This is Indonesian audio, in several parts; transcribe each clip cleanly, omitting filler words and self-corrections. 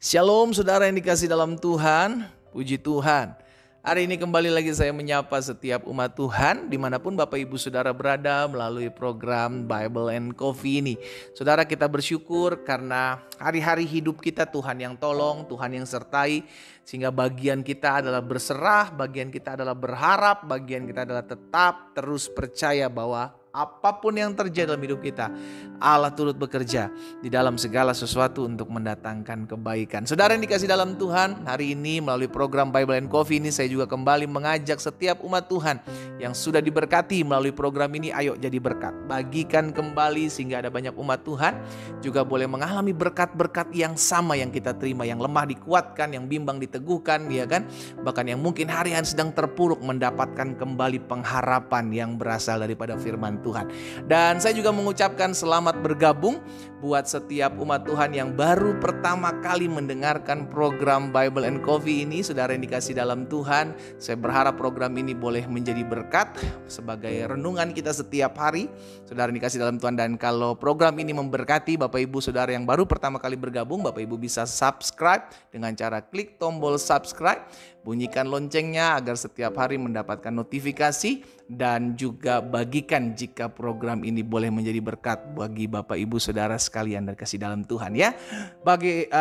Shalom saudara yang dikasih dalam Tuhan, puji Tuhan. Hari ini kembali lagi saya menyapa setiap umat Tuhan dimanapun Bapak Ibu Saudara berada melalui program Bible and Coffee ini. Saudara, kita bersyukur karena hari-hari hidup kita Tuhan yang tolong, Tuhan yang sertai. Sehingga bagian kita adalah berserah, bagian kita adalah berharap, bagian kita adalah tetap terus percaya bahwa apapun yang terjadi dalam hidup kita, Allah turut bekerja di dalam segala sesuatu untuk mendatangkan kebaikan. Saudara yang dikasih dalam Tuhan, hari ini melalui program Bible and Coffee ini saya juga kembali mengajak setiap umat Tuhan yang sudah diberkati melalui program ini, ayo jadi berkat. Bagikan kembali sehingga ada banyak umat Tuhan juga boleh mengalami berkat-berkat yang sama yang kita terima, yang lemah dikuatkan, yang bimbang diteguhkan, ya kan? Bahkan yang mungkin harian sedang terpuruk mendapatkan kembali pengharapan yang berasal daripada firman Tuhan. Dan saya juga mengucapkan selamat bergabung buat setiap umat Tuhan yang baru pertama kali mendengarkan program Bible and Coffee ini. Saudara yang dikasih dalam Tuhan, saya berharap program ini boleh menjadi berkat sebagai renungan kita setiap hari. Saudara yang dikasih dalam Tuhan, dan kalau program ini memberkati Bapak Ibu Saudara yang baru pertama kali bergabung, Bapak Ibu bisa subscribe dengan cara klik tombol subscribe. Bunyikan loncengnya agar setiap hari mendapatkan notifikasi, dan juga bagikan jika program ini boleh menjadi berkat bagi Bapak Ibu Saudara sekalian dan kasih dalam Tuhan ya.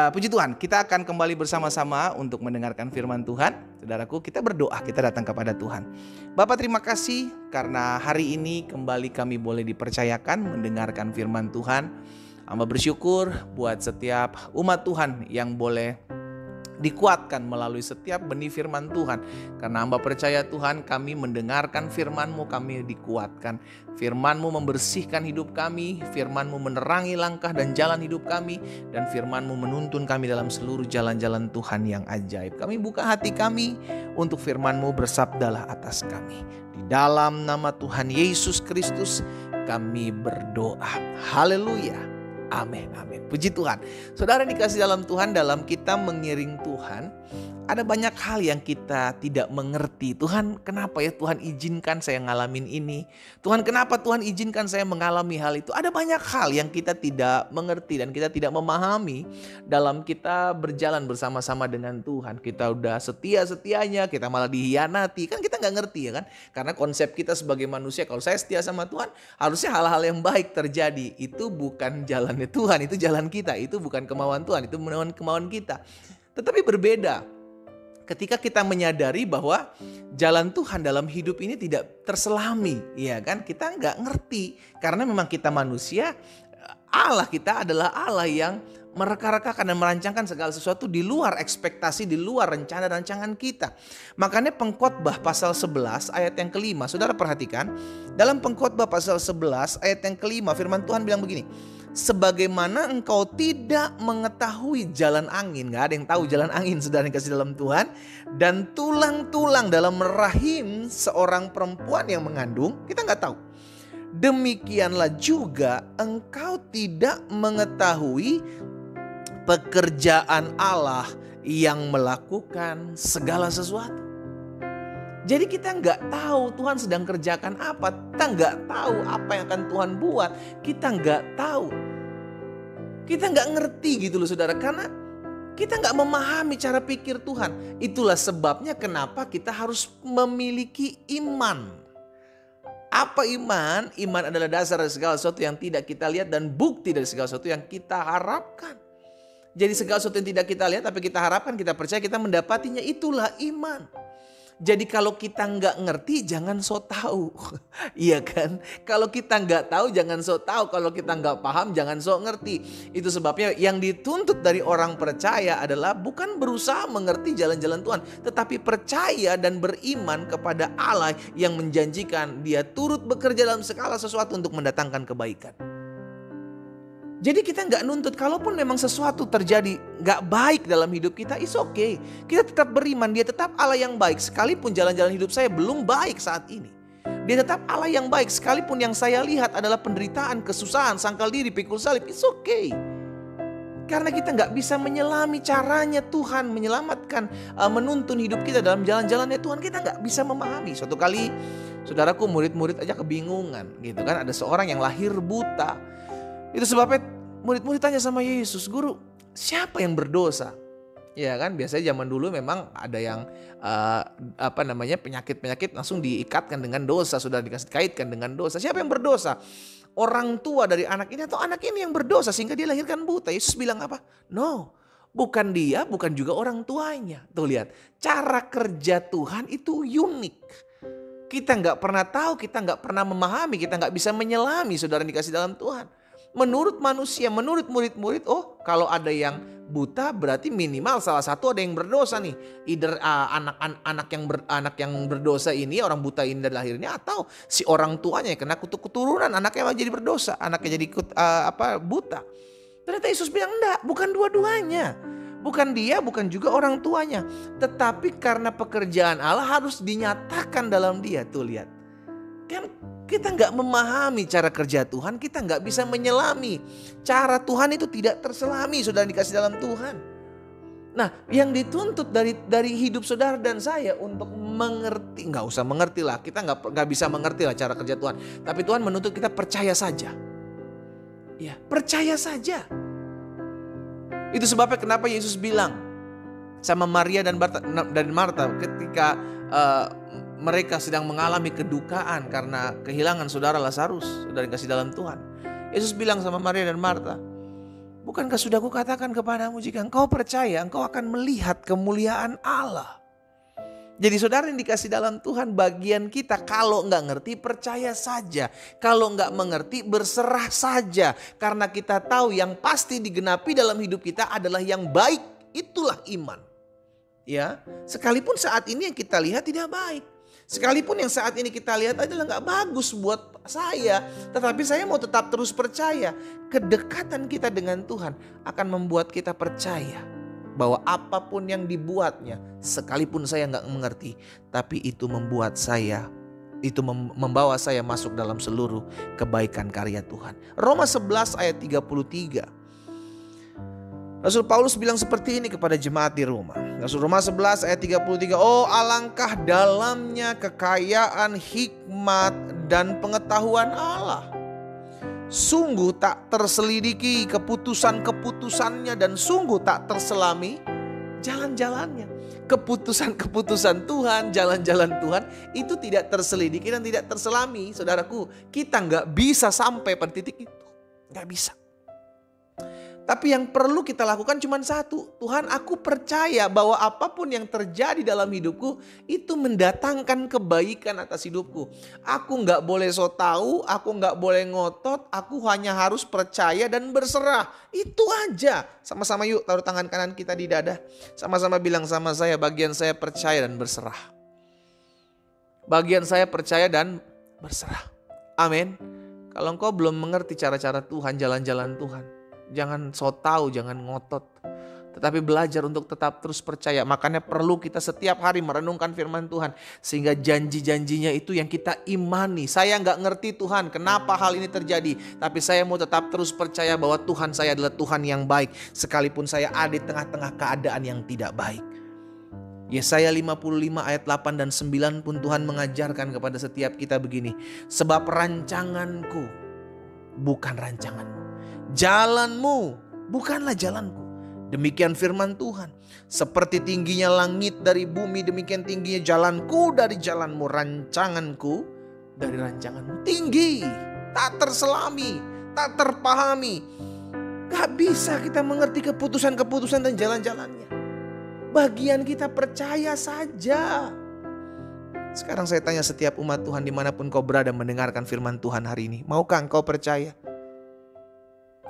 Puji Tuhan, kita akan kembali bersama-sama untuk mendengarkan firman Tuhan. Saudaraku, kita berdoa, kita datang kepada Tuhan. Bapak, terima kasih karena hari ini kembali kami boleh dipercayakan mendengarkan firman Tuhan. Hamba bersyukur buat setiap umat Tuhan yang boleh dikuatkan melalui setiap benih firman Tuhan. Karena hamba percaya Tuhan, kami mendengarkan firman-Mu, kami dikuatkan. Firman-Mu membersihkan hidup kami, firman-Mu menerangi langkah dan jalan hidup kami, dan firman-Mu menuntun kami dalam seluruh jalan-jalan Tuhan yang ajaib. Kami buka hati kami untuk firman-Mu, bersabdalah atas kami. Di dalam nama Tuhan Yesus Kristus kami berdoa. Haleluya. Amin, amin. Puji Tuhan. Saudara dikasih dalam Tuhan, dalam kita mengiring Tuhan, ada banyak hal yang kita tidak mengerti. Tuhan, kenapa ya Tuhan izinkan saya ngalamin ini? Tuhan, kenapa Tuhan izinkan saya mengalami hal itu? Ada banyak hal yang kita tidak mengerti dan kita tidak memahami dalam kita berjalan bersama-sama dengan Tuhan. Kita udah setia-setianya, kita malah dihianati. Kan kita nggak ngerti ya kan? Karena konsep kita sebagai manusia, kalau saya setia sama Tuhan, harusnya hal-hal yang baik terjadi. Itu bukan jalannya Tuhan, itu jalan kita. Itu bukan kemauan Tuhan, itu kemauan kita. Tetapi berbeda ketika kita menyadari bahwa jalan Tuhan dalam hidup ini tidak terselami, ya kan? Kita nggak ngerti karena memang kita manusia. Allah kita adalah Allah yang mereka-rekakan dan merancangkan segala sesuatu di luar ekspektasi, di luar rencana dan rancangan kita. Makanya Pengkhotbah pasal 11 ayat yang kelima, saudara perhatikan. Dalam Pengkhotbah pasal 11 ayat yang kelima, firman Tuhan bilang begini. Sebagaimana engkau tidak mengetahui jalan angin. Gak ada yang tahu jalan angin, saudara yang kasih dalam Tuhan. Dan tulang-tulang dalam rahim seorang perempuan yang mengandung, kita gak tahu. Demikianlah juga engkau tidak mengetahui pekerjaan Allah yang melakukan segala sesuatu. Jadi kita nggak tahu Tuhan sedang kerjakan apa. Kita nggak tahu apa yang akan Tuhan buat. Kita nggak tahu. Kita nggak ngerti gitu loh saudara. Karena kita nggak memahami cara pikir Tuhan. Itulah sebabnya kenapa kita harus memiliki iman. Apa iman? Iman adalah dasar dari segala sesuatu yang tidak kita lihat dan bukti dari segala sesuatu yang kita harapkan. Jadi segala sesuatu yang tidak kita lihat tapi kita harapkan, kita percaya, kita mendapatinya, itulah iman. Jadi kalau kita nggak ngerti jangan sok tahu, iya kan? Kalau kita nggak tahu jangan sok tahu, kalau kita nggak paham jangan sok ngerti. Itu sebabnya yang dituntut dari orang percaya adalah bukan berusaha mengerti jalan-jalan Tuhan, tetapi percaya dan beriman kepada Allah yang menjanjikan Dia turut bekerja dalam segala sesuatu untuk mendatangkan kebaikan. Jadi kita nggak nuntut, kalaupun memang sesuatu terjadi nggak baik dalam hidup kita, it's okay. Kita tetap beriman, Dia tetap Allah yang baik. Sekalipun jalan-jalan hidup saya belum baik saat ini, Dia tetap Allah yang baik. Sekalipun yang saya lihat adalah penderitaan, kesusahan, sangkal diri, pikul salib, it's okay. Karena kita nggak bisa menyelami caranya Tuhan menyelamatkan, menuntun hidup kita dalam jalan-jalannya Tuhan. Kita nggak bisa memahami. Suatu kali, saudaraku, murid-murid aja kebingungan gitu kan. Ada seorang yang lahir buta. Itu sebabnya murid-murid tanya sama Yesus, Guru, siapa yang berdosa? Ya kan, biasanya zaman dulu memang ada yang penyakit-penyakit langsung diikatkan dengan dosa, sudah dikasih kaitkan dengan dosa. Siapa yang berdosa? Orang tua dari anak ini atau anak ini yang berdosa sehingga dia lahirkan buta. Yesus bilang apa? No, bukan dia, bukan juga orang tuanya. Tuh lihat, cara kerja Tuhan itu unik. Kita nggak pernah tahu, kita nggak pernah memahami, kita nggak bisa menyelami saudara yang dikasih dalam Tuhan. Menurut manusia, menurut murid-murid, oh kalau ada yang buta berarti minimal salah satu ada yang berdosa nih. Either anak yang berdosa ini, orang buta ini dari lahirnya, atau si orang tuanya yang kena kutuk keturunan, anaknya malah jadi berdosa, anaknya jadi buta. Ternyata Yesus bilang enggak, bukan dua-duanya. Bukan dia, bukan juga orang tuanya. Tetapi karena pekerjaan Allah harus dinyatakan dalam dia. Tuh lihat. Kan kita nggak memahami cara kerja Tuhan, kita nggak bisa menyelami. Cara Tuhan itu tidak terselami, saudara dikasih dalam Tuhan. Nah, yang dituntut dari hidup saudara dan saya untuk mengerti, nggak usah mengerti lah, kita nggak bisa mengerti lah cara kerja Tuhan. Tapi Tuhan menuntut kita percaya saja. Ya, percaya saja. Itu sebabnya kenapa Yesus bilang sama Maria dan Marta ketika mereka sedang mengalami kedukaan karena kehilangan saudara Lazarus, saudara yang kasih dalam Tuhan. Yesus bilang sama Maria dan Marta, bukankah sudah kukatakan kepadamu jika engkau percaya, engkau akan melihat kemuliaan Allah. Jadi saudara yang dikasih dalam Tuhan, bagian kita kalau nggak ngerti percaya saja. Kalau nggak mengerti berserah saja. Karena kita tahu yang pasti digenapi dalam hidup kita adalah yang baik. Itulah iman. Ya, sekalipun saat ini yang kita lihat tidak baik. Sekalipun yang saat ini kita lihat adalah nggak bagus buat saya. Tetapi saya mau tetap terus percaya. Kedekatan kita dengan Tuhan akan membuat kita percaya bahwa apapun yang dibuatnya, sekalipun saya nggak mengerti, tapi itu membuat saya, itu membawa saya masuk dalam seluruh kebaikan karya Tuhan. Roma 11 ayat 33. Rasul Paulus bilang seperti ini kepada jemaat di Roma. Rasul Roma 11 ayat 33. Oh alangkah dalamnya kekayaan hikmat dan pengetahuan Allah. Sungguh tak terselidiki keputusan-keputusannya dan sungguh tak terselami jalan-jalannya. Keputusan-keputusan Tuhan, jalan-jalan Tuhan itu tidak terselidiki dan tidak terselami. Saudaraku, kita nggak bisa sampai pada titik itu. Nggak bisa. Tapi yang perlu kita lakukan cuma satu. Tuhan, aku percaya bahwa apapun yang terjadi dalam hidupku itu mendatangkan kebaikan atas hidupku. Aku gak boleh so tahu, aku gak boleh ngotot, aku hanya harus percaya dan berserah. Itu aja. Sama-sama yuk taruh tangan kanan kita di dada. Sama-sama bilang sama saya, bagian saya percaya dan berserah. Bagian saya percaya dan berserah. Amin. Kalau engkau belum mengerti cara-cara Tuhan, jalan-jalan Tuhan, jangan so tahu, jangan ngotot. Tetapi belajar untuk tetap terus percaya. Makanya perlu kita setiap hari merenungkan firman Tuhan. Sehingga janji-janjinya itu yang kita imani. Saya gak ngerti Tuhan kenapa hal ini terjadi. Tapi saya mau tetap terus percaya bahwa Tuhan saya adalah Tuhan yang baik. Sekalipun saya ada di tengah-tengah keadaan yang tidak baik. Yesaya 55 ayat 8 dan 9 pun Tuhan mengajarkan kepada setiap kita begini. Sebab rancanganku bukan rancanganmu, jalanmu bukanlah jalanku. Demikian firman Tuhan. Seperti tingginya langit dari bumi, demikian tingginya jalanku dari jalanmu, rancanganku dari rancanganmu. Tinggi, tak terselami, tak terpahami. Gak bisa kita mengerti keputusan-keputusan dan jalan-jalannya. Bagian kita percaya saja. Sekarang saya tanya setiap umat Tuhan dimanapun kau berada mendengarkan firman Tuhan hari ini. Maukah engkau percaya?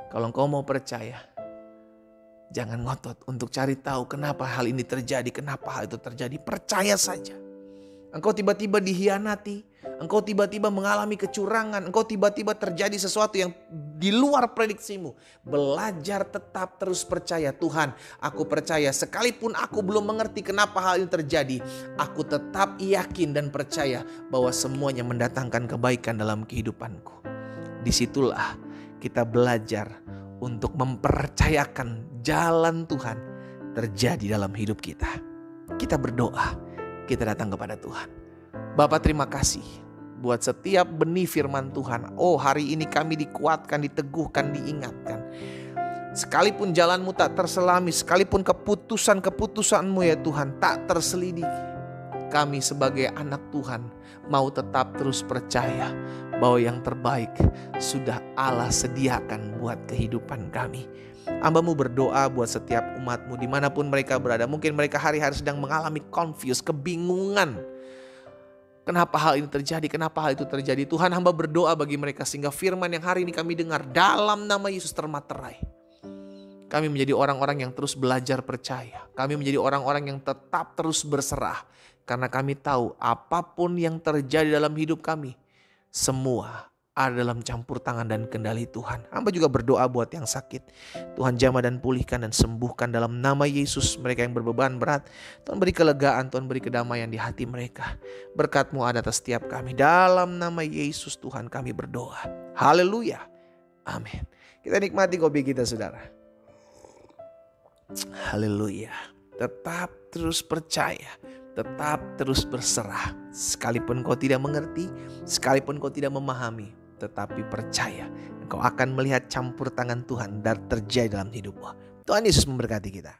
Kalau engkau mau percaya, jangan ngotot untuk cari tahu kenapa hal ini terjadi, kenapa hal itu terjadi. Percaya saja. Engkau tiba-tiba dihianati, engkau tiba-tiba mengalami kecurangan, engkau tiba-tiba terjadi sesuatu yang di luar prediksimu. Belajar tetap terus percaya. Tuhan, aku percaya sekalipun aku belum mengerti kenapa hal ini terjadi, aku tetap yakin dan percaya bahwa semuanya mendatangkan kebaikan dalam kehidupanku. Disitulah kita belajar untuk mempercayakan jalan Tuhan terjadi dalam hidup kita. Kita berdoa, kita datang kepada Tuhan. Bapa, terima kasih buat setiap benih firman Tuhan. Oh, hari ini kami dikuatkan, diteguhkan, diingatkan Sekalipun jalanmu tak terselami, sekalipun keputusan-keputusanmu ya Tuhan tak terselidiki, kami sebagai anak Tuhan mau tetap terus percaya bahwa yang terbaik sudah Allah sediakan buat kehidupan kami. Hamba-Mu berdoa buat setiap umat-Mu dimanapun mereka berada. Mungkin mereka hari-hari sedang mengalami kebingungan. Kenapa hal ini terjadi? Kenapa hal itu terjadi? Tuhan, hamba berdoa bagi mereka sehingga firman yang hari ini kami dengar dalam nama Yesus termaterai. Kami menjadi orang-orang yang terus belajar percaya. Kami menjadi orang-orang yang tetap terus berserah. Karena kami tahu apapun yang terjadi dalam hidup kami, semua ada dalam campur tangan dan kendali Tuhan. Hamba juga berdoa buat yang sakit. Tuhan jamah dan pulihkan dan sembuhkan dalam nama Yesus. Mereka yang berbeban berat, Tuhan beri kelegaan, Tuhan beri kedamaian di hati mereka. Berkat-Mu ada atas setiap kami. Dalam nama Yesus Tuhan kami berdoa. Haleluya. Amin. Kita nikmati kopi kita saudara. Haleluya. Tetap terus percaya, tetap terus berserah. Sekalipun kau tidak mengerti, sekalipun kau tidak memahami, tetapi percaya engkau akan melihat campur tangan Tuhan dan terjadi dalam hidupmu. Tuhan Yesus memberkati kita.